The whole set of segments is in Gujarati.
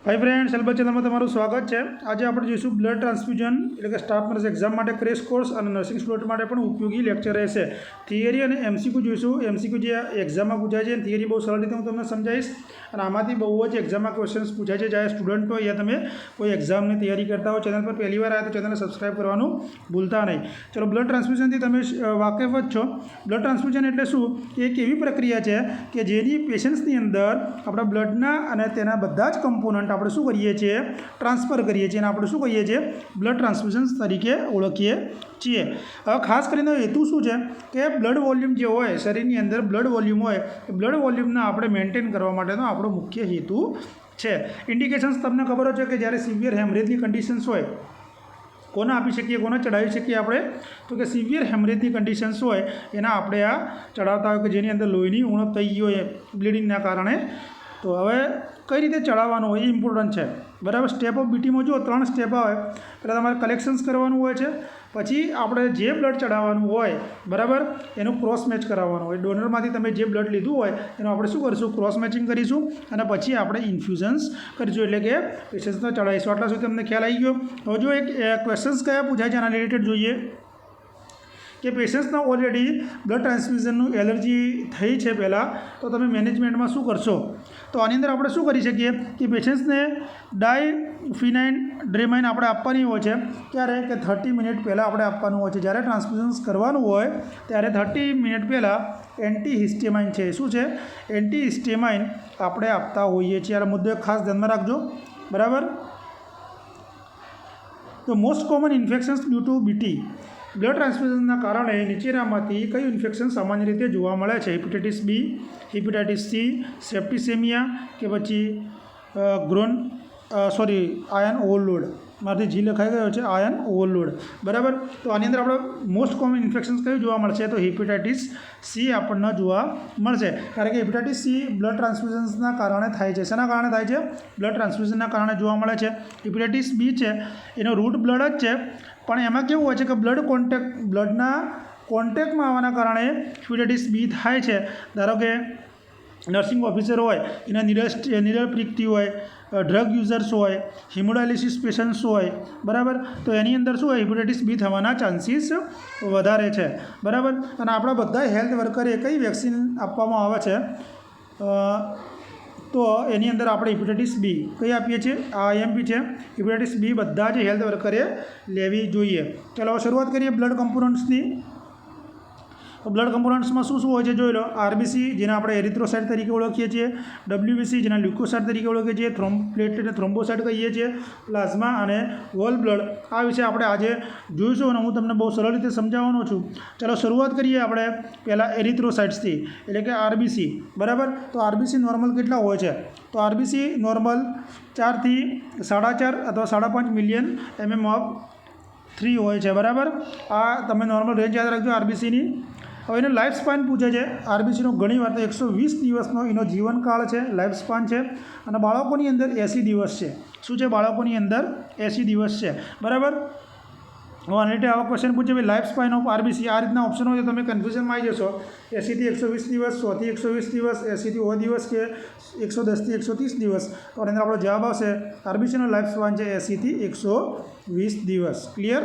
हाई फ्रेंड्स एल्बा चैनल में तमारू स्वागत है। आज आप जोईशुं ब्लड ट्रांसफ्यूजन એટલે કે સ્ટાફ નર્સ એક્ઝામ માટે ક્રેશ કોર્સ અને નર્સિંગ સ્ટુડન્ટ માટે પણ ઉપયોગી લેક્ચર રહેશે। થિયરી અને એમસીક્યુ જોઈશું। એમસીક્યુ જે એક્ઝામમાં પૂછાય છે, થિયરી બહુ સરળ રીતે હું તમને સમજાવીશ અને આમાંથી બહુ જ એક્ઝામમાં ક્વેશ્ચન્સ પૂછાય છે। જ્યારે સ્ટુડન્ટ હોય યા તમે કોઈ એક્ઝામની તૈયારી કરતા હો, ચેનલ પર પહેલી વાર આવ્યા તો ચેનલને સબસ્ક્રાઇબ કરવાનું ભૂલતા નહીં। ચલો, બ્લડ ટ્રાન્સફ્યુઝનથી તમે વાકેફ જ છો। બ્લડ ટ્રાન્સફ્યુઝન એટલે શું? કે એક એવી પ્રક્રિયા છે કે જેની પેશન્ટ્સની અંદર આપણા બ્લડના અને તેના બધા જ કમ્પોનન્ટ આપણે શું કરીએ છીએ? ટ્રાન્સફર કરીએ છીએ અને આપણે શું કહીએ છીએ? બ્લડ ટ્રાન્સફ્યુઝન્સ તરીકે ઓળખીએ છીએ। હવે ખાસ કરીને હેતુ શું છે કે બ્લડ વોલ્યુમ જે હોય શરીરની અંદર, બ્લડ વોલ્યુમ હોય એ બ્લડ વોલ્યુમને આપણે મેન્ટેન કરવા માટેનો આપણો મુખ્ય હેતુ છે। ઇન્ડિકેશન્સ તમને ખબર છે કે જ્યારે સિવિયર હેમરેજની કન્ડિશન્સ હોય, કોને આપી શકીએ, કોને ચડાવી શકીએ આપણે? તો કે સિવિયર હેમરેજની કન્ડિશન્સ હોય એના આપણે આ ચડાવતા હોય કે જેની અંદર લોહીની ઉણપ થઈ ગઈ હોય બ્લીડિંગના કારણે। તો હવે કઈ રીતે ચડાવવાનું હોય એ ઇમ્પોર્ટન્ટ છે, બરાબર? સ્ટેપ ઓફ બીટીમાં જો 3 સ્ટેપ આવે। પહેલાં તમારે કલેક્શન્સ કરવાનું હોય છે, પછી આપણે જે બ્લડ ચડાવવાનું હોય, બરાબર, એનું ક્રોસ મેચ કરાવવાનું હોય। ડોનરમાંથી તમે જે બ્લડ લીધું હોય એનું આપણે શું કરીશું? ક્રોસ મેચિંગ કરીશું અને પછી આપણે ઇન્ફ્યુઝન્સ કરીશું, એટલે કે પેશન્ટ્સને ચડાવીશું। આટલા સુધી તમને ખ્યાલ આવી ગયો। હવે જો એક ક્વેશ્ચન્સ કયા પૂછાય છે આના રિલેટેડ જોઈએ કે પેશન્ટ્સને ઓલરેડી બ્લડ ટ્રાન્સફ્યુઝનનું એલર્જી થઈ છે પહેલાં, તો તમે મેનેજમેન્ટમાં શું કરશો? તો આની અંદર આપણે શું કરી શકીએ કે પેશન્ટ્સને ડાયફિનાઇન ડ્રેમાઇન આપણે આપવાની હોય છે। ક્યારે? કે 30 મિનિટ પહેલાં આપણે આપવાનું હોય છે। જ્યારે ટ્રાન્સફ્યુઝન્સ કરવાનું હોય ત્યારે 30 મિનિટ પહેલાં એન્ટીહિસ્ટેમાઇન છે, શું છે? એન્ટીહિસ્ટેમાઇન આપણે આપતા હોઈએ છીએ। આ મુદ્દો ખાસ ધ્યાનમાં રાખજો, બરાબર? તો most common infections due to BT, blood ટ્રાન્સફ્યુઝનના કારણે નીચેનામાંથી કયું ઇન્ફેક્શન સામાન્ય રીતે જોવા મળે છે? Hepatitis B, hepatitis C, septicemia કે પછી આયન ઓવરલોડ? મારાથી જી લખાઈ ગયો છે, આયન ઓવરલોડ, બરાબર? તો આની અંદર આપણે મોસ્ટ કોમન ઇન્ફેક્શન્સ કયું જોવા મળશે? તો હેપેટાઇટિસ સી આપણને જોવા મળશે, કારણ કે હેપેટાઇટિસ સી બ્લડ ટ્રાન્સફ્યુઝન્સના કારણે થાય છે। શેના કારણે થાય છે? બ્લડ ટ્રાન્સફ્યુઝનના કારણે જોવા મળે છે। હેપેટાઇટિસ બી છે એનો રૂટ બ્લડ જ છે, પણ એમાં કેવું હોય છે કે બ્લડના કોન્ટેક્ટમાં આવવાના કારણે હેપેટાઇટિસ બી થાય છે। ધારો કે નર્સિંગ ઓફિસર હોય, એના નિરલ પ્રીકથી હોય, ડ્રગ યુઝર્સ હોય, હિમોડાયાલિસિસ પેશન્ટ્સ હોય, બરાબર, તો એની અંદર શું હોય? હેપેટાઇટિસ બી થવાના ચાન્સીસ વધારે છે, બરાબર? અને આપણા બધા હેલ્થ વર્કરે કઈ વેક્સિન આપવામાં આવે છે? તો એની અંદર આપણે હેપેટાઇટિસ બી કઈ આપીએ છીએ? આઈએમપી છે। હેપેટાઇટિસ બી બધા જ હેલ્થ વર્કરે લેવી જોઈએ। ચાલો શરૂઆત કરીએ બ્લડ કમ્પોનન્ટ્સની। બ્લડ કમ્પોનન્ટ્સમાં શું શું હોય છે જોઈ લો। આરબીસી, જેને આપણે એરિથ્રોસાઇટ તરીકે ઓળખીએ છીએ, ડબ્લ્યુબીસી, જેને લ્યુકોસાઇટ તરીકે ઓળખીએ છીએ, પ્લેટલેટ અને થ્રોમ્બોસાઇટ કહીએ છીએ, પ્લાઝમા અને હોલ બ્લડ। આ વિશે આપણે આજે જોઈશું અને હું તમને બહુ સરળ રીતે સમજાવવાનો છું। ચાલો શરૂઆત કરીએ આપણે પહેલાં એરિથ્રોસાઇટ્સથી, એટલે કે આરબીસી, બરાબર? તો આરબીસી નોર્મલ કેટલા હોય છે? તો આરબીસી નોર્મલ 4 થી 4.5 અથવા 5.5 મિલિયન mm3 હોય છે, બરાબર? આ તમે નોર્મલ રેન્જ યાદ રાખજો આરબીસીની। હવે એનો લાઈફ સ્પાન પૂછે છે આરબીસીનો, ઘણી વાર તો 120 દિવસનો એનો જીવનકાળ છે, લાઈફ સ્પાન છે, અને બાળકોની અંદર 80 દિવસ છે। શું છે? બાળકોની અંદર 80 દિવસ છે, બરાબર? હવે આને રીતે આવા ક્વેશ્ચન પૂછે ભાઈ લાઈફ સ્પાન ઓફ આરબીસી, આ રીતના ઓપ્શન હોય તો તમે કન્ફ્યુઝનમાં આવી જશો। 80 થી 120 દિવસ, 100 થી 120 દિવસ, 80 થી 100 દિવસ કે 110 થી 130 દિવસ? તો આની અંદર આપણો જવાબ આવશે આરબીસીનો લાઈફ સ્પાન છે 80 થી 120 દિવસ। ક્લિયર?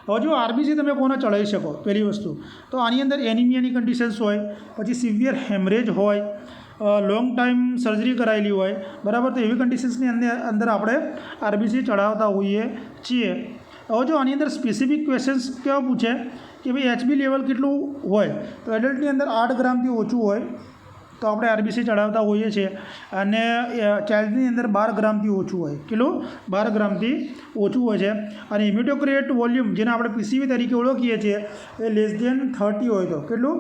હવે જો આરબીસી તમે કોને ચડાવી શકો? પહેલી વસ્તુ તો આની અંદર એનિમિયાની કન્ડિશન્સ હોય, પછી સિવિયર હેમરેજ હોય, લોંગ ટાઈમ સર્જરી કરાયેલી હોય, બરાબર? તો એવી કન્ડિશન્સની અંદર આપણે આરબીસી ચડાવતા હોઈએ છીએ। હવે જો આની અંદર સ્પેસિફિક ક્વેશ્ચન્સ કેવા પૂછે કે ભાઈ એચબી લેવલ કેટલું હોય? તો એડલ્ટની અંદર 8 ગ્રામથી ઓછું હોય તો આપણે આરબીસી ચડાવતા હોઈએ છીએ, અને ચાઇલ્ડની અંદર 12 ગ્રામથી ઓછું હોય। કેટલું? 12 ગ્રામથી ઓછું હોય છે। અને હિમેટોક્રિએટ વોલ્યુમ, જેને આપણે પીસીવી તરીકે ઓળખીએ છીએ, એ લેસ ધેન 30 હોય તો કેટલું?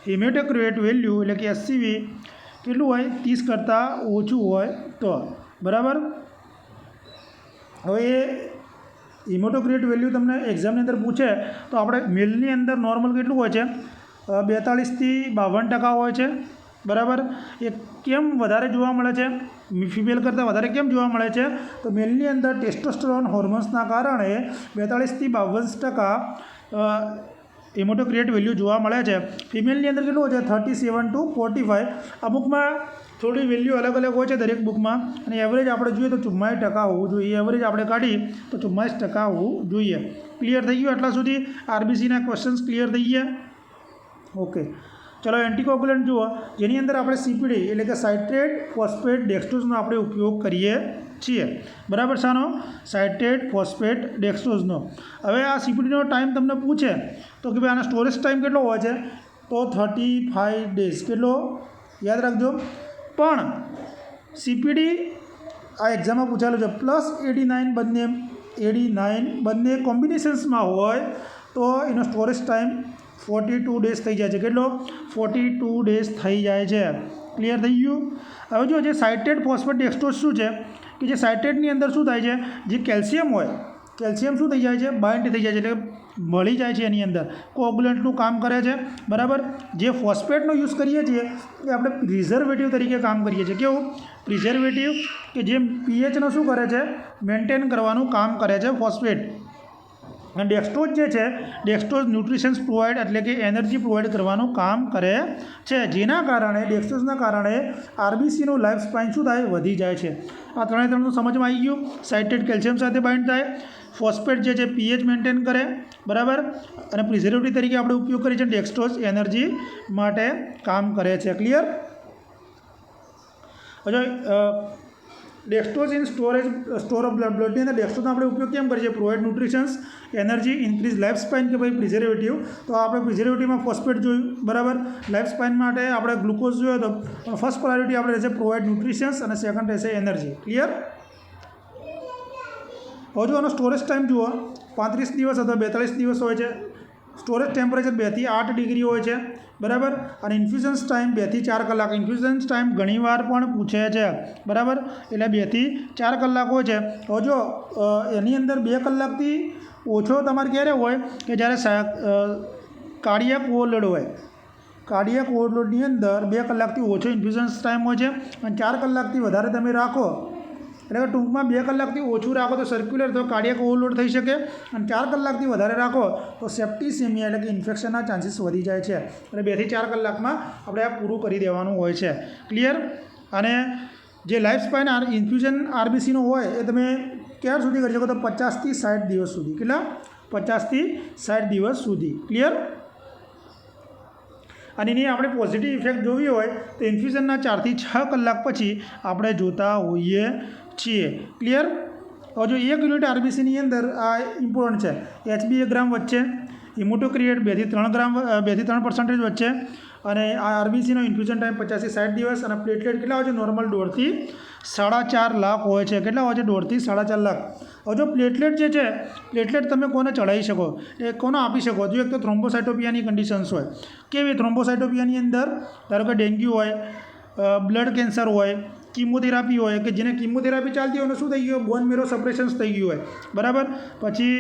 હિમેટોક્રિએટ વેલ્યુ એટલે કે એસસીવી કેટલું હોય? 30 કરતાં ઓછું હોય તો, બરાબર? હવે એ હિમેટોક્રિએટ વેલ્યુ તમને એક્ઝામની અંદર પૂછે તો આપણે મેલની અંદર નોર્મલ કેટલું હોય છે? 42 થી 52% હોય છે, બરાબર? એ કેમ વધારે જોવા મળે છે? ફિમેલ કરતાં વધારે કેમ જોવા મળે છે? તો મેલની અંદર ટેસ્ટોસ્ટેરોન હોર્મોન્સના કારણે 42 થી 52% હિમેટોક્રિએટ વેલ્યુ જોવા મળે છે। ફિમેલની અંદર કેટલું હોય છે? 37 to 45, અમુકમાં થોડી વેલ્યુ અલગ અલગ હોય છે દરેક બુકમાં, અને એવરેજ આપણે જોઈએ તો 44% હોવું જોઈએ. એવરેજ આપણે કાઢી તો 44% હોવું જોઈએ. ક્લિયર થઈ ગયું? આટલા સુધી આરબીસીના ક્વેશ્ચન્સ ક્લિયર થઈ ગયા? ઓકે, ચલો એન્ટીકોગ્યુલન્ટ જુઓ, જેની અંદર આપણે સીપીડી એટલે કે સાઇટ્રેટ ફોસ્ફેટ ડેક્સ્ટ્રોઝનો આપણે ઉપયોગ કરીએ છીએ. બરાબર? શાનો? Citrate phosphate ડેક્સ્ટ્રોઝનો. હવે આ સીપીડીનો ટાઈમ તમને પૂછે તો કે ભાઈ આનો સ્ટોરેજ ટાઈમ કેટલો હોય છે, તો 35 ડેઝ. કેટલો? યાદ રાખજો. પણ સીપીડી આ એક્ઝામમાં પૂછાયેલું છે +89 બંને કોમ્બિનેશન્સમાં હોય તો એનો સ્ટોરેજ ટાઈમ 42 ડેઝ થઈ જાય છે. કેટલો? 42 ડેઝ થઈ જાય છે. ક્લિયર થઈ ગયું? હવે જો જે સાઇટ્રેટ ફોસ્ફેટ ડેક્સ્ટ્રોઝ શું છે કે જે સાઇટ્રેટની અંદર શું થાય છે, જે કેલ્શિયમ હોય, કેલ્શિયમ શું થઈ જાય છે, બાઇન્ડ થઈ જાય છે, એટલે મળી જાય છે એની અંદર, કોગ્યુલન્ટનું કામ કરે છે. બરાબર? જે ફોસ્ફેટનો યુઝ કરીએ છીએ એ આપણે પ્રિઝર્વેટિવ તરીકે કામ કરીએ છીએ. કેવું? પ્રિઝર્વેટિવ, કે જે પીએચનો શું કરે છે, મેન્ટેન કરવાનું કામ કરે છે ફોસ્ફેટ. અને ડેક્સ્ટ્રોઝ જે છે, ડેક્સ્ટ્રોઝ ન્યુટ્રિશન્સ પ્રોવાઈડ એટલે કે એનર્જી પ્રોવાઈડ કરવાનું કામ કરે છે, જેના કારણે ડેક્સ્ટ્રોઝના કારણે આરબીસીનું લાઈફ સ્પાન શું થાય, વધી જાય છે. આ ત્રણનું સમજમાં આવી ગયું. સાઇટ્રેટ કેલ્શિયમ સાથે બાઇન્ડ થાય, ફોસ્ફેટ જે છે પીએચ મેન્ટેન કરે. બરાબર? અને પ્રિઝર્વેટિવ તરીકે આપણે ઉપયોગ કરીએ છીએ. ડેક્સ્ટ્રોઝ એનર્જી માટે કામ કરે છે. ક્લિયર? હજુ ડેક્સ્ટ્રોઝ ઇન સ્ટોર ઓફ બ્લડની અંદર ડેક્સ્ટ્રોઝનો આપણે ઉપયોગ કેમ કરીએ છીએ? Provide nutritions, energy, increase life span, કે ભાઈ પ્રિઝર્વેટિવ. તો આપણે પ્રિઝર્વેટિવમાં ફોસ્ફેટ જોયું. બરાબર? લાઈફ સ્પાન માટે આપણે ગ્લુકોઝ જોયો તો ફર્સ્ટ પ્રાયોરિટી આપણે રહેશે પ્રોવાઈડ ન્યુટ્રિશન્સ, અને સેકન્ડ રહેશે એનર્જી. ક્લિયર? હવે જો આનો સ્ટોરેજ ટાઈમ જુઓ, 35 દિવસ અથવા 42 દિવસ હોય છે. સ્ટોરેજ ટેમ્પરેચર 2 થી 8 ડિગ્રી હોય છે. બરાબર? અને ઇન્ફ્યુઝન્સ ટાઈમ 2 થી 4 કલાક. ઇન્ફ્યુઝન્સ ટાઈમ ઘણીવાર પણ પૂછે છે. બરાબર? એટલે 2 થી 4 કલાક હોય છે. હવે જો એની અંદર 2 કલાકથી ઓછો તમારે ક્યારે હોય કે જ્યારે કાર્ડિયાક ઓવરલોડ હોય. કાર્ડિયાક ઓવરલોડની અંદર 2 કલાકથી ઓછો ઇન્ફ્યુઝન્સ ટાઈમ હોય છે. અને 4 કલાકથી વધારે તમે રાખો, એટલે કે ટૂંકમાં 2 કલાકથી ઓછું રાખો તો સર્ક્યુલર તો કાર્ડિયાક ઓવરલોડ થઈ શકે, અને 4 કલાકથી વધારે રાખો તો સેપ્ટિસેમિયા એટલે કે ઇન્ફેક્શનના ચાન્સીસ વધી જાય છે. એટલે 2 થી 4 કલાકમાં આપણે આ પૂરું કરી દેવાનું હોય છે. ક્લિયર? અને જે લાઈફ સ્પાન ઇન્ફ્યુઝન આરબીસીનો હોય એ તમે ક્યાર સુધી કરી શકો? તો 50 થી 60 દિવસ સુધી. કેટલા? 50 થી 60 દિવસ સુધી. ક્લિયર? અને એની આપણે પોઝિટિવ ઇફેક્ટ જોવી હોય તો ઇન્ફ્યુઝનના 4 થી 6 કલાક પછી આપણે જોતા હોઈએ છીએ. ક્લિયર? હવે જો 1 યુનિટ આરબીસીની અંદર આ ઇમ્પોર્ટન્ટ છે. HbA ગ્રામ વચ્ચે, હિમોટોક્રિએટ 2 થી 3% વચ્ચે, અને આ આરબીસીનો ઇન્ફ્યુઝન ટાઈમ 50 થી 60 દિવસ. અને પ્લેટલેટ કેટલા હોય છે? નોર્મલ 1.5 થી 4.5 લાખ હોય છે. કેટલા હોય છે? 1.5 થી 4.5 લાખ. હવે જો પ્લેટલેટ જે છે, પ્લેટલેટ તમે કોને ચડાવી શકો, એ કોને આપી શકો? જો એક તો થ્રોમ્બોસાઇટોપિયાની કન્ડિશન્સ હોય. કેવી? થ્રોમ્બોસાઇટોપિયાની અંદર ધારો કે ડેન્ગ્યુ હોય, બ્લડ કેન્સર હોય, કીમોથેરાપી હોય, કે જેને કીમોથેરાપી ચાલતી હોય શું થઈ ગયું? બોન મેરો સપ્રેશન્સ થઈ ગયું હોય. બરાબર? પછી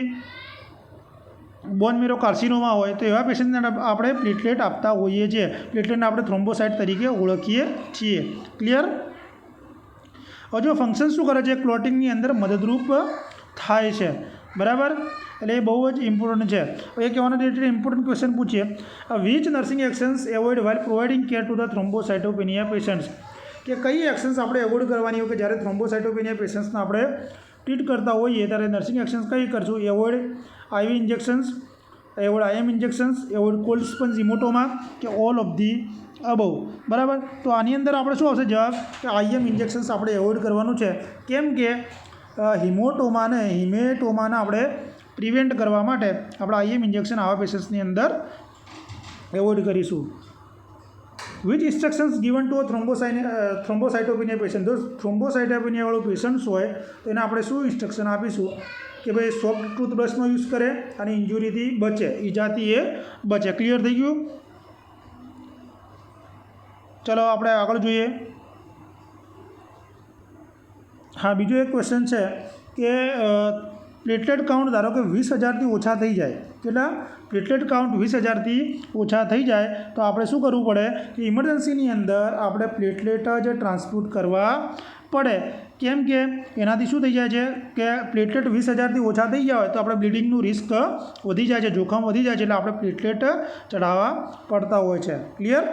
બોન મેરો કાર્સિનોમા હોય, તો એવા પેશન્ટને આપણે પ્લેટલેટ આપતા હોઈએ છીએ. પ્લેટલેટને આપણે થ્રોમ્બોસાઇટ તરીકે ઓળખીએ છીએ. ક્લિયર? હવે જો ફંક્શન શું કરે છે? ક્લોટિંગની અંદર મદદરૂપ થાય છે. બરાબર? એટલે એ બહુ જ ઇમ્પોર્ટન્ટ છે. એ કહેવાનો રિલેટેડ ઇમ્પોર્ટન્ટ ક્વેશ્ચન પૂછીએ, which nursing actions avoid while providing care to the thrombocytopenia patients. કે કઈ એક્શન્સ આપણે એવોઇડ કરવાની હોય કે જ્યારે થ્રોમ્બોસાઇટોપેનિયા પેશન્ટ્સને આપણે ટ્રીટ કરતા હોઈએ ત્યારે નર્સિંગ એક્શન્સ કઈ કરશું? Avoid IV injections, avoid IM injections, avoid cold sponge hematoma, કે ઓલ ઓફ ધી અબવ. બરાબર? તો આની અંદર આપણે શું આવશે જવાબ? કે આઈએમ ઇન્જેક્શન્સ આપણે એવોઇડ કરવાનું છે. કેમ કે હિમેટોમાને આપણે પ્રિવેન્ટ કરવા માટે આપણે આઈએમ ઇન્જેક્શન આવા પેશન્ટ્સની અંદર એવોઇડ કરીશું. Which instructions given to thrombocytopenia patient. જો થ્રોમ્બોસાઇટોપેનિયાવાળું પેશન્ટ્સ હોય તો એને આપણે શું ઇન્સ્ટ્રક્શન આપીશું? કે ભાઈ સોફ્ટ ટૂથબ્રશનો યુઝ કરે અને ઇન્જુરીથી બચે, ઈજાથી એ બચે. ક્લિયર થઈ ગયું? ચલો આપણે આગળ જોઈએ. હા, બીજો એક ક્વેશ્ચન છે કે પ્લેટલેટ કાઉન્ટ ધારો કે 20,000થી ઓછા થઈ જાય. કેટલા? પ્લેટલેટ કાઉન્ટ 20,000થી ઓછા થઈ જાય તો આપણે શું કરવું પડે? કે ઇમરજન્સીની અંદર આપણે પ્લેટલેટ જ ટ્રાન્સફ્યુઝ કરવા પડે. કેમ કે એનાથી શું થઈ જાય છે કે પ્લેટલેટ 20,000થી ઓછા થઈ ગયા હોય તો આપણે બ્લીડિંગનું રિસ્ક વધી જાય છે, જોખમ વધી જાય છે, એટલે આપણે પ્લેટલેટ ચડાવવા પડતા હોય છે. Clear?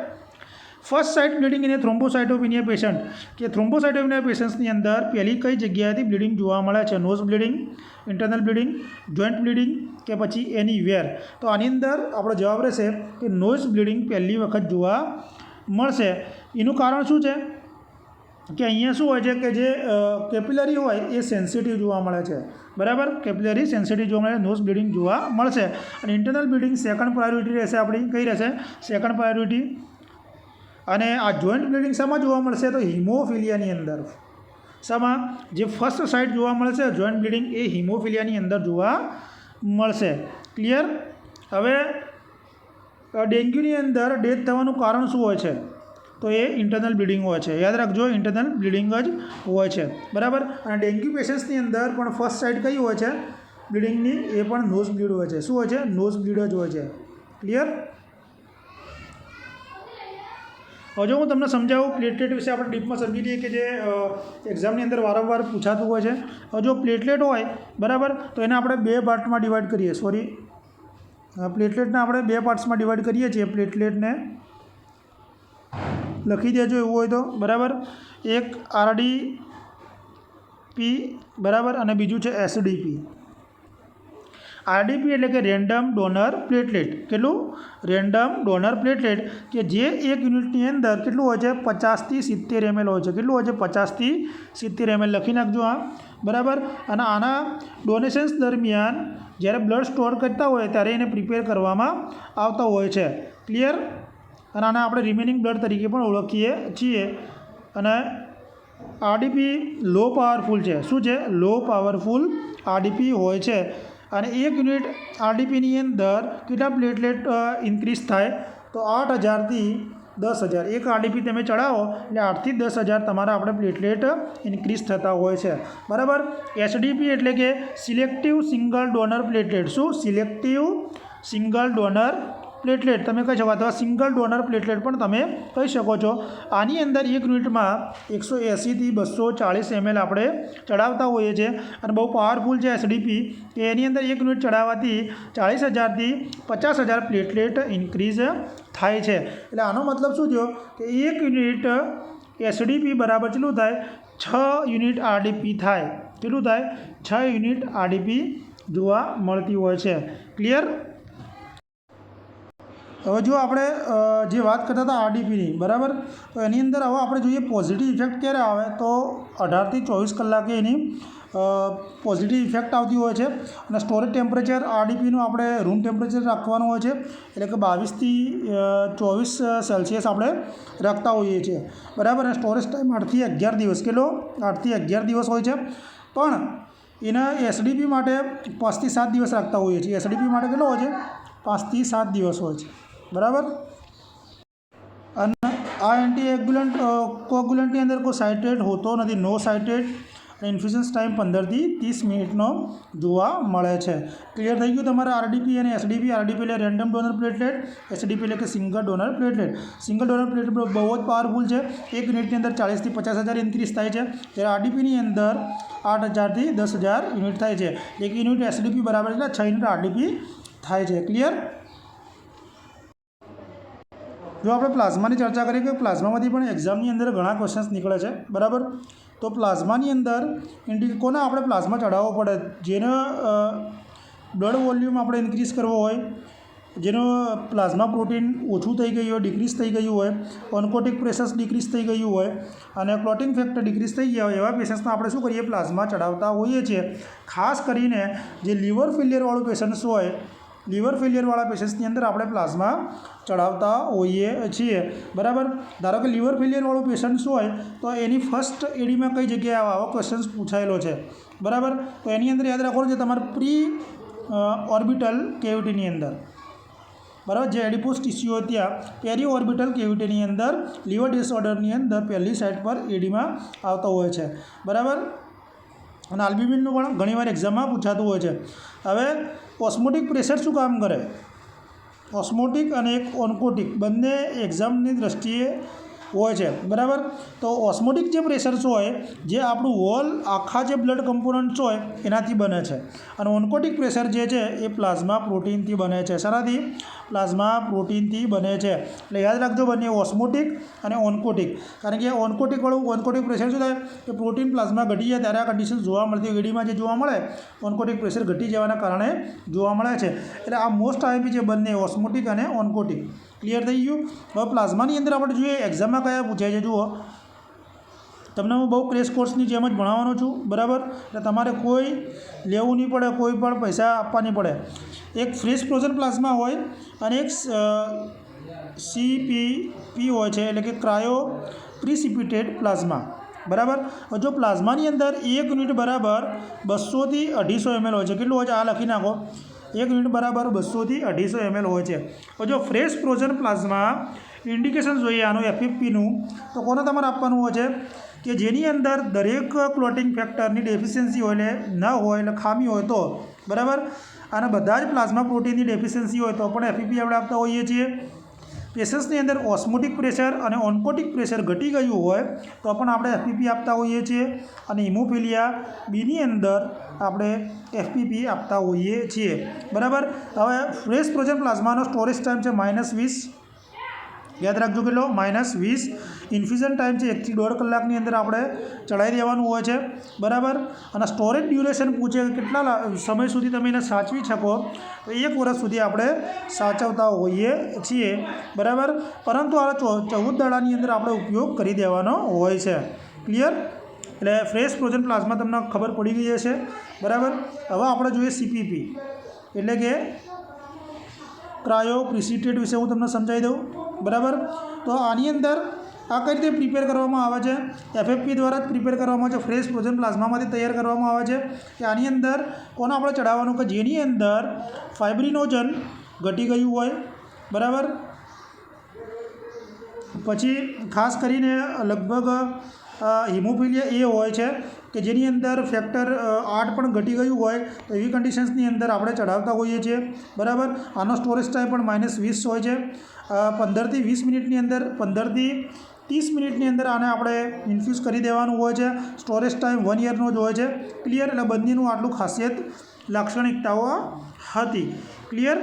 First site bleeding in a thrombocytopenia patient કે થ્રોમ્બોસાઇટોપિનિયા પેશન્ટ્સની અંદર પહેલી કઈ જગ્યાએથી બ્લીડિંગ જોવા મળે છે? Nose bleeding, internal bleeding, joint bleeding કે પછી એનીવેર? તો આની અંદર આપણો જવાબ રહેશે કે નોઝ બ્લીડિંગ પહેલી વખત જોવા મળશે. એનું કારણ શું છે કે અહીંયા શું હોય છે કે જે કેપિલરી હોય એ સેન્સિટિવ જોવા મળે છે, બરાબર. કેપિલરી સેન્સિટિવ જોવા મળે, નોઝ બ્લીડિંગ જોવા મળશે. અને ઇન્ટરનલ બ્લીડિંગ સેકન્ડ પ્રાયોરિટી રહેશે આપણી. કઈ રહેશે? Second priority. અને આ જોઈન્ટ બ્લીડિંગ શામાં જોવા મળશે? તો હિમોફિલિયાની અંદર. શામાં? જે ફર્સ્ટ સાઇટ જોવા મળશે જોઈન્ટ બ્લીડિંગ એ હિમોફિલિયાની અંદર જોવા મળશે. ક્લિયર? હવે ડેન્ગ્યુની અંદર ડેથ થવાનું કારણ શું હોય છે? તો એ ઇન્ટરનલ બ્લીડિંગ હોય છે. યાદ રાખજો, ઇન્ટરનલ બ્લીડિંગ જ હોય છે, બરાબર. અને ડેન્ગ્યુ પેશન્ટ્સની અંદર પણ ફર્સ્ટ સાઇટ કઈ હોય છે બ્લીડિંગની? એ પણ નોઝ બ્લીડ હોય છે. શું હોય છે? નોઝ બ્લીડ જ હોય છે. ક્લિયર? હવે જો હું તમને સમજાવું પ્લેટલેટ વિશે આપણે ડીપમાં સમજી લઈએ કે જે એક્ઝામની અંદર વારંવાર પૂછાતું હોય છે. હવે જો પ્લેટલેટ હોય, બરાબર, તો એને આપણે બે પાર્ટમાં ડિવાઈડ કરીએ. પ્લેટલેટને આપણે બે પાર્ટ્સમાં ડિવાઈડ કરીએ છીએ. પ્લેટલેટને લખી દેજો એવું હોય તો, બરાબર. એક આરડીપી, બરાબર, અને બીજું છે એસડીપી. આરડીપી એટલે કે રેન્ડમ ડોનર પ્લેટલેટ. કેટલું? રેન્ડમ ડોનર પ્લેટલેટ કે જે એક યુનિટની અંદર કેટલું હોય છે? 50 થી 70 ml હોય છે. કેટલું હોય છે? 50 થી 70 ml. લખી નાખજો આ, બરાબર. અને આના ડોનેશન્સ દરમિયાન જ્યારે બ્લડ સ્ટોર કરતા હોય ત્યારે એને પ્રિપેર કરવામાં આવતા હોય છે. ક્લિયર? અને આને આપણે રિમેનિંગ બ્લડ તરીકે પણ ઓળખીએ છીએ. અને આરડીપી લો પાવરફુલ છે. શું છે? લો પાવરફુલ આરડીપી હોય છે. અને એક યુનિટ આરડીપીની અંદર કેટલા પ્લેટલેટ ઇન્ક્રીઝ થાય? તો 8000 થી 10000. એક આરડીપી તમે ચડાવો એટલે 8 થી 10000 તમારા આપણે પ્લેટલેટ ઇન્ક્રીઝ થતા હોય છે, બરાબર. એસડીપી એટલે કે સિલેક્ટિવ સિંગલ ડોનર પ્લેટલેટ. શું? સિલેક્ટિવ સિંગલ ડોનર પ્લેટલેટ તમે કહી શકો, અથવા સિંગલ ડોનર પ્લેટલેટ પણ તમે કહી શકો છો. આની અંદર એક યુનિટમાં 180 થી 240 ml આપણે ચડાવતા હોઈએ છીએ. અને બહુ પાવરફુલ છે એસડીપી કે એની અંદર એક યુનિટ ચડાવવાથી 40000 થી 50000 પ્લેટલેટ ઇન્ક્રીઝ થાય છે. એટલે આનો મતલબ શું થયો કે એક યુનિટ એસડીપી બરાબર કેટલું થાય? 6 યુનિટ આરડીપી થાય. કેટલું થાય? 6 યુનિટ આરડીપી જોવા મળતી હોય છે. ક્લિયર? હવે જો આપણે જે વાત કરતા હતા આરડીપીની, બરાબર, તો એની અંદર હવે આપણે જોઈએ પોઝિટિવ ઇફેક્ટ ક્યારે આવે? તો 18 થી 24 કલાકે એની પોઝિટિવ ઇફેક્ટ આવતી હોય છે. અને સ્ટોરેજ ટેમ્પરેચર આરડીપીનું આપણે રૂમ ટેમ્પરેચર રાખવાનું હોય છે, એટલે કે 22 થી 24 સેલ્સિયસ આપણે રાખતા હોઈએ છીએ, બરાબર. અને સ્ટોરેજ ટાઈમ 8 થી 11 દિવસ. કેટલો? 8 થી 11 દિવસ હોય છે. પણ એના એસડીપી માટે 5 થી 7 દિવસ રાખતા હોઈએ છીએ. એસડીપી માટે કેટલો હોય છે? 5 થી 7 દિવસ હોય છે, બરાબર. અને આ એન્ટીએગ્યુલન્ટ કોગ્યુલન્ટની અંદર કોઈ સાઇટ્રેટ હોતો નથી. નો સાઇટ્રેટ. ઇન્ફ્યુઝન્સ ટાઈમ 15 થી 30 મિનિટનો જોવા મળે છે. ક્લિયર થઈ ગયું તમારે આરડીપી અને એસડીપી? આરડીપી એટલે રેન્ડમ ડોનર પ્લેટલેટ, એસડીપી એટલે કે single donor platelet. Single donor platelet બહુ જ પાવરફુલ છે. એક યુનિટની અંદર 40 થી 50000 ઇન્ક્રીઝ થાય છે, જ્યારે આરડીપીની અંદર 8000 થી 10000 યુનિટ થાય છે. એક યુનિટ એસડીપી બરાબર એટલે 6 યુનિટ આરડીપી થાય છે. ક્લિયર? જો આપણે પ્લાઝમાની ચર્ચા કરીએ કે પ્લાઝમામાંથી પણ એક્ઝામની અંદર ઘણા ક્વેશ્ચન્સ નીકળે છે, બરાબર. તો પ્લાઝમાની અંદર કોને આપણે પ્લાઝમા ચડાવવો પડે? જેનો બ્લડ વોલ્યુમ આપણે ઇન્ક્રીઝ કરવો હોય, જેનો પ્લાઝમા પ્રોટીન ઓછું થઈ ગયું હોય, ડિક્રીઝ થઈ ગયું હોય, ઓન્કોટિક પ્રેશર ડિક્રીઝ થઈ ગયું હોય અને ક્લોટિંગ ફેક્ટર ડિક્રીઝ થઈ ગયા હોય, એવા પેશન્ટ્સને આપણે શું કરીએ? પ્લાઝમા ચડાવતા હોઈએ છીએ. ખાસ કરીને જે લીવર ફેલિયરવાળું પેશન્ટ્સ હોય, લીવર ફેલિયરવાળા પેશન્ટ્સની અંદર આપણે પ્લાઝમા ચડાવતા હોઈએ છીએ, બરાબર. ધારો કે લીવર ફેલિયરવાળું પેશન્ટ્સ હોય તો એની ફર્સ્ટ એડીમાં કઈ જગ્યાએ આવો ક્વેશ્ચન્સ પૂછાયેલો છે, બરાબર. તો એની અંદર યાદ રાખવાનું છે તમારે પ્રી ઓર્બિટલ કેવિટીની અંદર, બરાબર. જે એડિપોસ ટિશ્યુ હોય ત્યાં પેરી ઓર્બિટલ કેવિટીની અંદર લીવર ડિસઓર્ડરની અંદર પહેલી સાઇડ પર એડીમાં આવતો હોય છે, બરાબર. અને આલ્બ્યુમિનનું પણ ઘણીવાર એક્ઝામમાં પૂછાતું હોય છે. હવે ઓસ્મોટિક પ્રેશર શું કામ કરે? ઓસ્મોટિક અને એક ઓન્કોટિક બંને એક્ઝામની દ્રષ્ટિએ હોય છે, બરાબર. તો ઓસ્મોટિક જે પ્રેશર્સ હોય જે આપણું હોલ આખા જે બ્લડ કમ્પોનન્ટ્સ હોય એનાથી બને છે, અને ઓન્કોટિક પ્રેશર જે છે એ પ્લાઝમા પ્રોટીનથી બને છે. શાનાથી? પ્લાઝમા પ્રોટીનથી બને છે. એટલે યાદ રાખજો બંને ઓસ્મોટિક અને ઓન્કોટિક. કારણ કે ઓન્કોટિક પ્રેશર શું થાય કે પ્રોટીન પ્લાઝમા ઘટી જાય ત્યારે આ કન્ડિશન જોવા મળતી હોય. એડીમાં જે જોવા મળે ઓન્કોટિક પ્રેશર ઘટી જવાના કારણે જોવા મળે છે. એટલે આ મોસ્ટ આઈએમપી છે બંને ઓસ્મોટિક અને ઓન્કોટિક. ક્લિયર થઈ ગયું? હવે પ્લાઝમાની અંદર આપણે જોઈએ એક્ઝામમાં કયા પૂછાય છે. જુઓ, તમને હું બહુ ક્રેશ કોર્સની જેમ જ ભણાવવાનો છું, બરાબર. એટલે તમારે કોઈ લેવું નહીં પડે, કોઈ પણ પૈસા આપવા નહીં પડે. એક ફ્રેશ ફ્રોઝન પ્લાઝમા હોય અને એક CPP હોય છે, એટલે કે ક્રાયો પ્રિસિપિટેડ પ્લાઝમા, બરાબર. જો પ્લાઝમાની અંદર 1 યુનિટ બરાબર 200 થી 250 ml હોય છે. કેટલું હોય છે? આ લખી નાખો. 1 યુનિટ બરાબર 200 થી 250 ml હોય છે. જો ફ્રેશ ફ્રોઝન પ્લાઝમા ઇન્ડિકેશન જોઈએ આનું FFPનું, તો કોને તમારે આપવાનું હોય છે કે જેની અંદર દરેક ક્લોટિંગ ફેક્ટરની ડેફિશિયન્સી હોય, એટલે ન હોય, એટલે ખામી હોય તો, બરાબર. અને બધા જ પ્લાઝમા પ્રોટીનની ડેફિશિયન્સી હોય તો પણ FFP આપણે આપતા હોઈએ છીએ. પેશન્ટ્સની અંદર ઓસ્મોટિક પ્રેશર અને ઓન્કોટિક પ્રેશર ઘટી ગયું હોય તો પણ આપણે FPP આપતા હોઈએ છીએ. અને હિમોફિલિયા બીની અંદર આપણે FPP આપતા હોઈએ છીએ, બરાબર. હવે ફ્રેશ ફ્રોઝન પ્લાઝમાનો સ્ટોરેજ ટાઈમ છે -20. યાદ રાખજો કેટલો? -20. ઇન્ફ્યુઝન ટાઈમ છે 1 થી 1.5 કલાકની અંદર આપણે ચડાવી દેવાનું હોય છે, બરાબર. અને સ્ટોરેજ ડ્યુરેશન પૂછે કે કેટલા સમય સુધી તમે એને સાચવી શકો, તો 1 વર્ષ સુધી આપણે સાચવતા હોઈએ છીએ, બરાબર. પરંતુ આ 14 દાડાની અંદર આપણે ઉપયોગ કરી દેવાનો હોય છે. ક્લિયર? એટલે ફ્રેશ ફ્રોઝન પ્લાઝમા તમને ખબર પડી ગઈ હશે, બરાબર. હવે આપણે જોઈએ CPP, એટલે કે ક્રાયો પ્રિસિપિટેડ વિશે હું તમને સમજાવી દઉં, બરાબર. તો આની અંદર આ કઈ રીતે પ્રિપેર કરવામાં આવે છે? FFP દ્વારા જ પ્રિપેર કરવામાં આવે છે. ફ્રેશ ફ્રોઝન પ્લાઝમામાંથી તૈયાર કરવામાં આવે છે. કે આની અંદર કોને આપણે ચડાવવાનું કે જેની અંદર ફાઇબ્રિનોજન ઘટી ગયું હોય, બરાબર. પછી ખાસ કરીને લગભગ હિમોફિલિયા એ હોય છે કે જેની અંદર ફેક્ટર 8 પણ ઘટી ગયું હોય, તો એવી કન્ડિશન્સની અંદર આપણે ચડાવતા હોઈએ છીએ, બરાબર. આનો સ્ટોરેજ ટાઈમ પણ -20 હોય છે. 15 થી 20 મિનિટની અંદર 15 થી 30 મિનિટની અંદર આને આપણે ઇન્ફ્યુઝ કરી દેવાનું હોય છે. સ્ટોરેજ ટાઈમ 1 યરનો જ હોય છે. ક્લિયર? એટલે બંનેનું આટલું ખાસિયત લાક્ષણિકતાઓ હતી. ક્લિયર?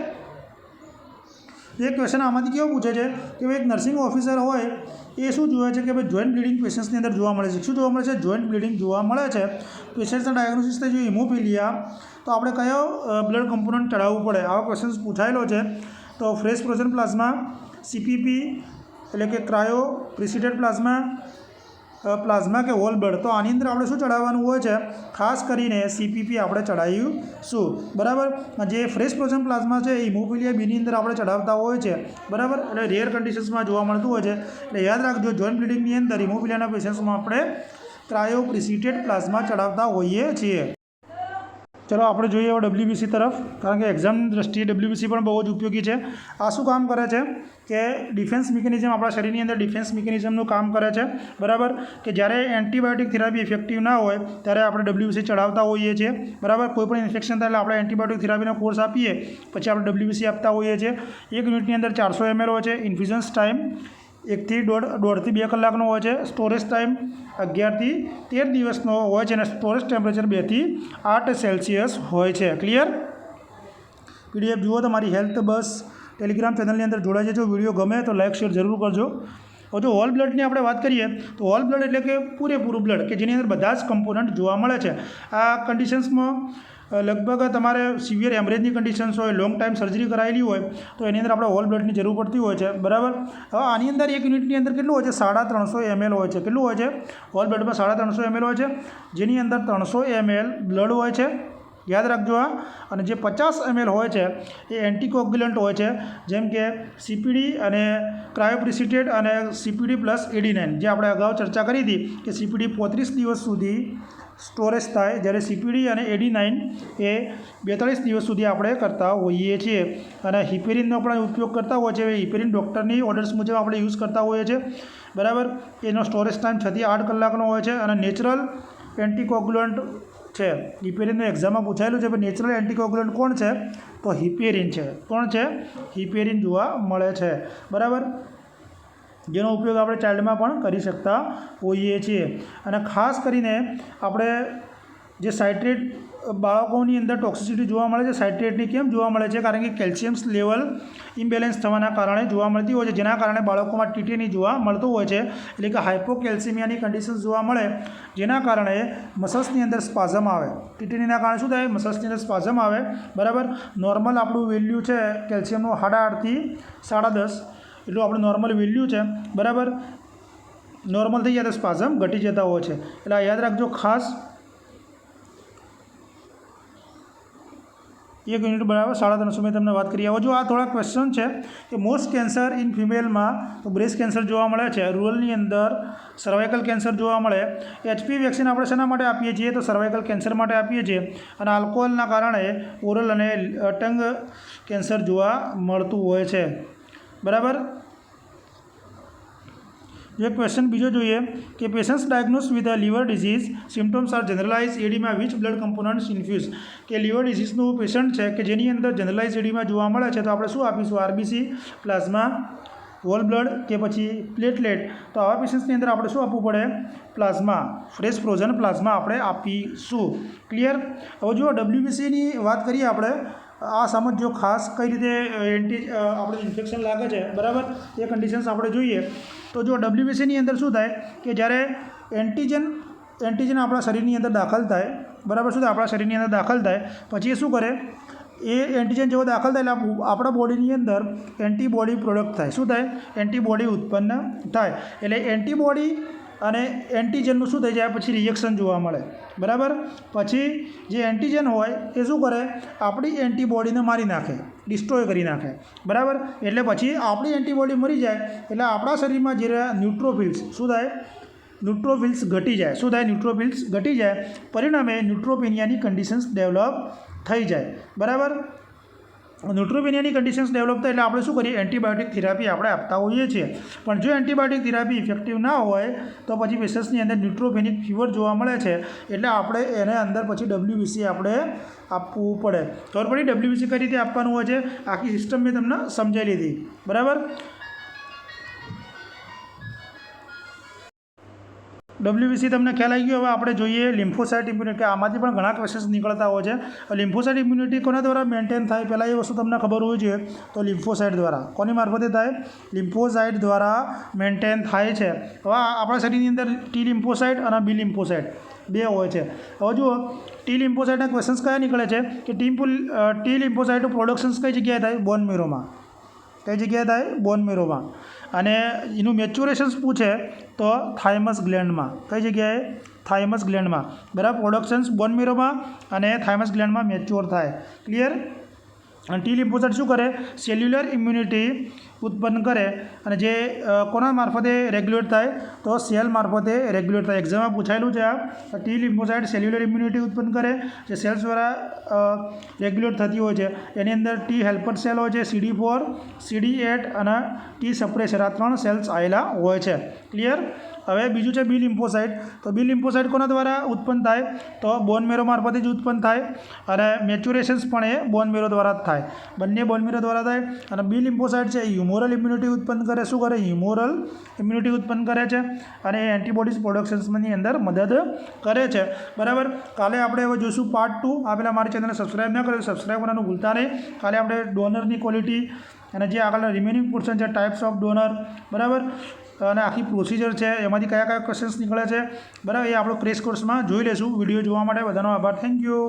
એક ક્વેશ્ચન આમાંથી કેવો પૂછે છે કે ભાઈ એક નર્સિંગ ઓફિસર હોય એ શું જોવે છે કે ભાઈ જોઈન્ટ બ્લીડિંગ પેશન્ટ્સની અંદર જોવા મળે છે. શું જોવા મળે છે? જોઈન્ટ બ્લીડિંગ જોવા મળે છે. પેશન્ટ્સના ડાયગ્નોસિસ થઈ જોઈએ હિમોફિલિયા, તો આપણે કયો બ્લડ કમ્પોનન્ટ ચડાવવું પડે? આવા ક્વેશ્ચન્સ પૂછાયેલો છે. તો ફ્રેશ ફ્રોઝન પ્લાઝમા, CPP એટલે કે ક્રાયો પ્રિસિપિટેડ પ્લાઝમા કે હોલ બ્લડ, તો આની અંદર આપણે શું ચડાવવાનું હોય છે? ખાસ કરીને CPP આપણે ચડાવીશું, બરાબર. જે ફ્રેશ ફ્રોઝન પ્લાઝમા છે એ હિમોફિલિયા બીની અંદર આપણે ચડાવતા હોય છે, બરાબર. એટલે રેર કન્ડિશન્સમાં જોવા મળતું હોય છે. એટલે યાદ રાખજો જોઈન્ટ બ્લીડિંગની અંદર હિમોફિલિયાના પેશન્ટ્સમાં આપણે ક્રાયો પ્રિસિપિટેડ પ્લાઝમા ચડાવતા હોઈએ છીએ. ચલો આપણે જોઈએ હવે WBC તરફ, કારણ કે એક્ઝામની દ્રષ્ટિએ WBC પણ બહુ જ ઉપયોગી છે. આ શું કામ કરે છે કે ડિફેન્સ મિકેનિઝમ, આપણા શરીરની અંદર ડિફેન્સ મિકેનિઝમનું કામ કરે છે, બરાબર. કે જ્યારે એન્ટીબાયોટિક થેરાપી ઇફેક્ટિવ ના હોય ત્યારે આપણે WBC ચડાવતા હોઈએ છીએ, બરાબર. કોઈ પણ ઇન્ફેક્શન થાય એટલે આપણે એન્ટીબાયોટિક થેરાપીનો કોર્સ આપીએ પછી આપણે WBC આપતા હોઈએ છીએ. 1 યુનિટની અંદર 400 ml હોય છે. ઇન્ફ્યુઝન્સ ટાઈમ 1 થી 1.5 થી 2 કલાકનો હોય છે. સ્ટોરેજ ટાઈમ 11 થી 13 દિવસનો હોય છે અને સ્ટોરેજ ટેમ્પરેચર 2 થી 8 સેલ્સિયસ હોય છે. ક્લિયર? PDF જુઓ. તમારી હેલ્થ બસ ટેલિગ્રામ ચેનલની અંદર જોડાઈ જજો. વિડીયો ગમે તો લાઇક શેર જરૂર કરજો. હવે જો હોલ બ્લડની આપણે વાત કરીએ તો હોલ બ્લડ એટલે કે પૂરેપૂરું બ્લડ કે જેની અંદર બધા જ કમ્પોનન્ટ જોવા મળે છે. આ કન્ડિશન્સમાં લગભગ તમારે સિવિયર હેમરેજની કન્ડિશન્સ હોય, લોંગ ટાઈમ સર્જરી કરાયેલી હોય તો એની અંદર આપણે હોલ બ્લડની જરૂર પડતી હોય છે, બરાબર. હવે આની અંદર 1 યુનિટની અંદર કેટલું હોય છે? 350 ml હોય છે. કેટલું હોય છે? હોલ બ્લડમાં 350 ml હોય છે, જેની અંદર 300 ml બ્લડ હોય છે. યાદ રાખજો આ. અને જે 50 ml હોય છે એ એન્ટીકોગ્યુલન્ટ હોય છે, જેમ કે CPD અને ક્રાયોપ્રિસિપિટેડ અને CPD પ્લસ AD9, જે આપણે અગાઉ ચર્ચા કરી હતી કે CPD 35 દિવસ સુધી સ્ટોરેજ થાય, જ્યારે CPD અને AD9 એ 42 દિવસ સુધી આપણે કરતા હોઈએ છીએ. અને હિપેરિનનો પણ ઉપયોગ કરતા હોઈએ છીએ. હિપેરિન ડૉક્ટરની ઓર્ડર્સ મુજબ આપણે યુઝ કરતા હોઈએ છીએ, બરાબર. એનો સ્ટોરેજ ટાઈમ 6 થી 8 કલાકનો હોય છે. અને નેચરલ એન્ટીકોગ્યુલન્ટ છે. હિપેરિનનું એક્ઝામમાં પૂછાયેલું છે. નેચરલ એન્ટીકોગ્યુલન્ટ કોણ છે? તો હિપેરિન છે. કોણ છે? હિપેરિન જોવા મળે છે, બરાબર. જેનો ઉપયોગ આપણે ચાઇલ્ડમાં પણ કરી શકતા હોઈએ છીએ. અને ખાસ કરીને આપણે જે સાઇટ્રેટ બાળકોની અંદર ટોક્સિસિટી જોવા મળે છે, સાઇટ્રેટની કેમ જોવા મળે છે? કારણ કે કેલ્શિયમ લેવલ ઇમ્બેલેન્સ થવાના કારણે જોવા મળતી હોય છે, જેના કારણે બાળકોમાં ટીટીની જોવા મળતું હોય છે, એટલે કે હાઇપોકેલ્સિમિયાની કન્ડિશન્સ જોવા મળે, જેના કારણે મસલ્સની અંદર સ્પાઝમ આવે. ટીટીનીના કારણે શું થાય? મસલ્સની અંદર સ્પાઝમ આવે. બરાબર. નોર્મલ આપણું વેલ્યુ છે કેલ્શિયમનું 8.5 થી 10.5 એટલું આપણું નોર્મલ વેલ્યુ છે. બરાબર. નોર્મલ થઈ જાય તો સ્પાઝમ ઘટી જતા હોય છે. એટલે યાદ રાખજો ખાસ. 1 યુનિટ બરાબર 350 મેં તમને વાત કરી. હવે જો આ થોડા ક્વેશ્ચન છે કે મોસ્ટ કેન્સર ઇન ફિમેલમાં તો બ્રેસ્ટ કેન્સર જોવા મળે છે. રૂરલની અંદર સર્વાઇકલ કેન્સર જોવા મળે. HPV વેક્સિન આપણે શેના માટે આપીએ છીએ? તો સર્વાઇકલ કેન્સર માટે આપીએ છીએ. અને આલ્કોહોલના કારણે ઓરલ અને ટંગ કેન્સર જોવા મળતું હોય છે. બરાબર. जो क्वेश्चन बीजो जो है कि patients diagnosed with liver disease symptoms are generalized edema which blood components infuse कि लीवर डिजीजનું પેશન્ટ છે કે જેની અંદર જનરલાઇઝ એડીમા જોવા મળે છે, તો આપણે શું આપીશું? આરબીસી, પ્લાઝમા, હોલ બ્લડ કે પછી પ્લેટલેટ. તો આવા પેશન્ટ્સની અંદર આપણે શું આપવું પડે? પ્લાઝમા, ફ્રેશ ફ્રોઝન પ્લાઝમા આપણે આપીશું. ક્લિયર? હવે જો ડબ્લ્યુબીસીની વાત કરીએ આપણે, આ સમજો ખાસ કઈ રીતે આપણે ઇન્ફેક્શન લાગે છે. બરાબર. એ કન્ડિશન્સ આપણે જોઈએ તો જો ડબ્લ્યુબીસીની અંદર શું થાય કે જ્યારે એન્ટીજન આપણા શરીરની અંદર દાખલ થાય. બરાબર. શું થાય? આપણા શરીરની અંદર દાખલ થાય પછી એ શું કરે? એ એન્ટીજન જેવો દાખલ થાય એટલે આપણા બોડીની અંદર એન્ટીબોડી પ્રોડક્ટ થાય. શું થાય? એન્ટીબોડી ઉત્પન્ન થાય. એટલે એન્ટીબોડી અને એન્ટીજનનું શું થઈ જાય? પછી રિએક્શન જોવા મળે. બરાબર. પછી જે એન્ટીજન હોય એ શું કરે? આપણી એન્ટીબોડીને મારી નાખે, ડિસ્ટ્રોય કરી નાખે. બરાબર. એટલે પછી આપણી એન્ટીબોડી મરી જાય એટલે આપણા શરીરમાં જે ન્યુટ્રોફિલ્સ શું થાય? ન્યુટ્રોફિલ્સ ઘટી જાય. શું થાય? ન્યુટ્રોફિલ્સ ઘટી જાય. પરિણામે ન્યુટ્રોપેનિયાની કન્ડિશન્સ ડેવલપ થઈ જાય. બરાબર. ન્યુટ્રોપેનિયાની કન્ડિશન્સ ડેવલપ થાય એટલે આપણે શું કરીએ? એન્ટીબાયોટિક થેરાપી આપણે આપતા હોઈએ છીએ. પણ જો એન્ટીબાયોટિક થેરાપી ઇફેક્ટિવ ના હોય તો પછી પેશન્ટ્સની અંદર ન્યુટ્રોપેનિક ફીવર જોવા મળે છે. એટલે આપણે એને અંદર પછી ડબ્લ્યુબીસી આપણે આપવું પડે. ખબર પડી ડબ્લ્યુબીસી કઈ રીતે આપવાનું હોય છે? આખી સિસ્ટમ મેં તમને સમજાવી લીધી. બરાબર. ડબ્લ્યુબીસી તમને ખ્યાલ આવી ગયો. હવે આપણે જોઈએ લિમ્ફોસાઇટ ઇમ્યુનિટી. આમાંથી પણ ઘણા ક્વેશ્ચન્સ નીકળતા હોય છે. લિમ્ફોસાઇટ ઇમ્યુનિટી કોના દ્વારા મેન્ટેન થાય? પહેલાં એ વસ્તુ તમને ખબર હોવી જોઈએ. તો લિમ્ફોસાઇટ દ્વારા. કોની મારફતે થાય? લિમ્ફોસાઇટ દ્વારા મેન્ટેન થાય છે. હવે આપણા શરીરની અંદર ટી લિમ્ફોસાઇટ અને બી લિમ્ફોસાઇટ બે હોય છે. હવે જુઓ ટી લિમ્ફોસાઇટના ક્વેશ્ચન્સ કયા નીકળે છે કે ટી લિમ્ફોસાઇટનું પ્રોડક્શન્સ કઈ જગ્યાએ થાય? બોન મેરોમાં. કઈ જગ્યાએ થાય? બોન મેરોમાં. અને એનું મેચ્યુરેશન્સ પૂછે તો થાઇમસ ગ્લેન્ડમાં. કઈ જગ્યાએ? થાઇમસ ગ્લેન્ડમાં. બરાબર. પ્રોડક્શન્સ બોન મેરોમાં અને થાઇમસ ગ્લેન્ડમાં મેચ્યોર થાય. ક્લિયર? અને ટી લિમ્ફોસાઇટ શું કરે? સેલ્યુલર ઇમ્યુનિટી ઉત્પન્ન કરે. અને જે કોના મારફતે રેગ્યુલેટ થાય? તો સેલ મારફતે રેગ્યુલેટ થાય. એક્ઝામમાં પૂછાયેલું છે આ. ટી લિમ્ફોસાઇટ સેલ્યુલર ઇમ્યુનિટી ઉત્પન્ન કરે, જે સેલ્સ દ્વારા રેગ્યુલેટ થતી હોય છે. એની અંદર ટી હેલ્પર સેલ હોય છે, CD4, CD8 અને ટી સપ્રેસર. આ 3 સેલ્સ આવેલા હોય છે. ક્લિયર? હવે બીજું છે બી લિમ્ફોસાઇટ. તો બી લિમ્ફોસાઇટ કોના દ્વારા ઉત્પન્ન થાય? તો બોન મેરો મારફતે જ ઉત્પન્ન થાય. અને મેચ્યુરેશન્સ પણ એ બોન મેરો દ્વારા જ થાય. બંને બોન મેરો દ્વારા થાય. અને બી લિમ્ફોસાઇટ છે એ હ્યુમોરલ ઇમ્યુનિટી ઉત્પન્ન કરે. શું કરે? હ્યુમોરલ ઇમ્યુનિટી ઉત્પન્ન કરે છે. અને એ એન્ટીબોડીઝ પ્રોડક્શન્સની અંદર મદદ કરે છે. બરાબર. કાલે આપણે હવે જોઈશું પાર્ટ 2. આ પહેલાં મારી ચેનલને સબસ્ક્રાઈબ ન કરે તો સબસ્ક્રાઈબ કરવાનું ભૂલતા નહીં. કાલે આપણે ડોનરની ક્વોલિટી અને જે આગળના રિમેનિંગ પોર્શન છે, ટાઈપ્સ ઓફ ડોનર, બરાબર, અને આખી પ્રોસિજર છે, એમાંથી કયા કયા ક્વેશ્ચન્સ નીકળે છે, બરાબર, એ આપણો ક્રેશ કોર્સમાં જોઈ લેશું. વિડીયો જોવા માટે બધાનો આભાર. Thank you.